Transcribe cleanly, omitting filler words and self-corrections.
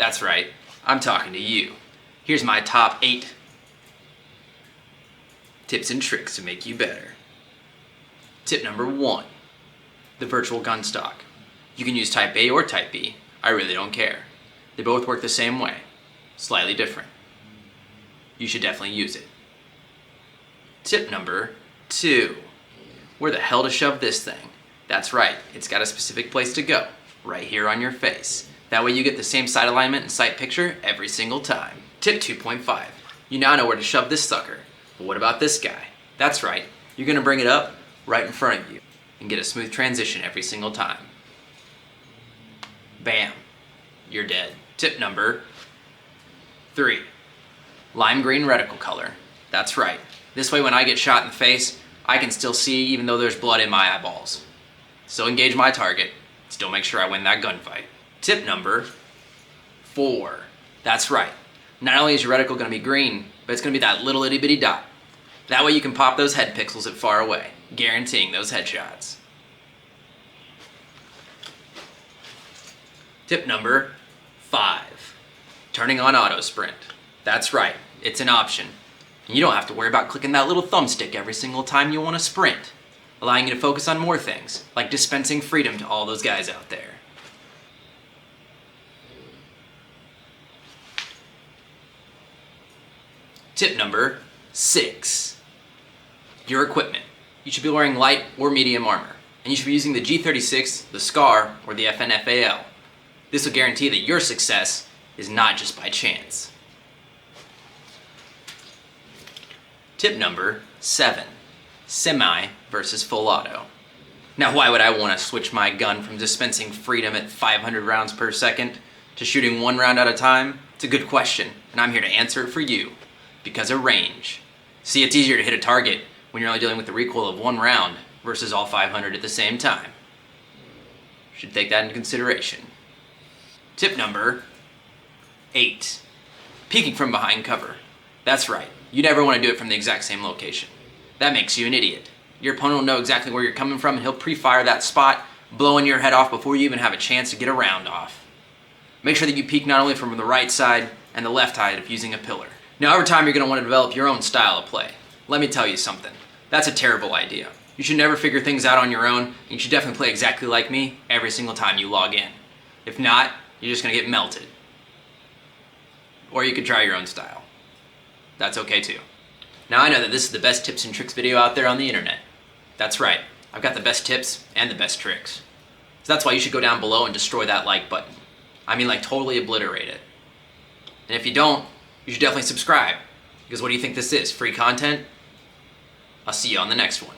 That's right, I'm talking to you. Here's my top 8 tips and tricks to make you better. Tip number 1, the virtual gun stock. You can use type A or type B, I really don't care. They both work the same way, slightly different. You should definitely use it. Tip number 2, where the hell to shove this thing? That's right, it's got a specific place to go, right here on your face. That way you get the same sight alignment and sight picture every single time. Tip 2.5, you now know where to shove this sucker. But what about this guy? That's right, you're gonna bring it up right in front of you and get a smooth transition every single time. Bam, you're dead. Tip number 3, lime green reticle color. That's right, this way when I get shot in the face, I can still see even though there's blood in my eyeballs. Still engage my target, still make sure I win that gunfight. Tip number 4, that's right. Not only is your reticle gonna be green, but it's gonna be that little itty bitty dot. That way you can pop those head pixels at far away, guaranteeing those headshots. Tip number 5, turning on auto sprint. That's right, it's an option. And you don't have to worry about clicking that little thumbstick every single time you want to sprint, allowing you to focus on more things, like dispensing freedom to all those guys out there. Tip number 6, your equipment. You should be wearing light or medium armor, and you should be using the G36, the SCAR, or the FNFAL. This will guarantee that your success is not just by chance. Tip number 7, semi versus full auto. Now why would I want to switch my gun from dispensing freedom at 500 rounds per second to shooting 1 round at a time? It's a good question, and I'm here to answer it for you. Because of range. See, it's easier to hit a target when you're only dealing with the recoil of 1 round versus all 500 at the same time. Should take that into consideration. Tip number 8, peeking from behind cover. That's right, you never want to do it from the exact same location. That makes you an idiot. Your opponent will know exactly where you're coming from and he'll pre-fire that spot, blowing your head off before you even have a chance to get a round off. Make sure that you peek not only from the right side and the left side if using a pillar. Now over time you're going to want to develop your own style of play. Let me tell you something, that's a terrible idea. You should never figure things out on your own, and you should definitely play exactly like me every single time you log in. If not, you're just going to get melted. Or you could try your own style. That's okay too. Now I know that this is the best tips and tricks video out there on the internet. That's right, I've got the best tips and the best tricks. So that's why you should go down below and destroy that like button. I mean like totally obliterate it. And if you don't, you should definitely subscribe, because what do you think this is, free content? I'll see you on the next one.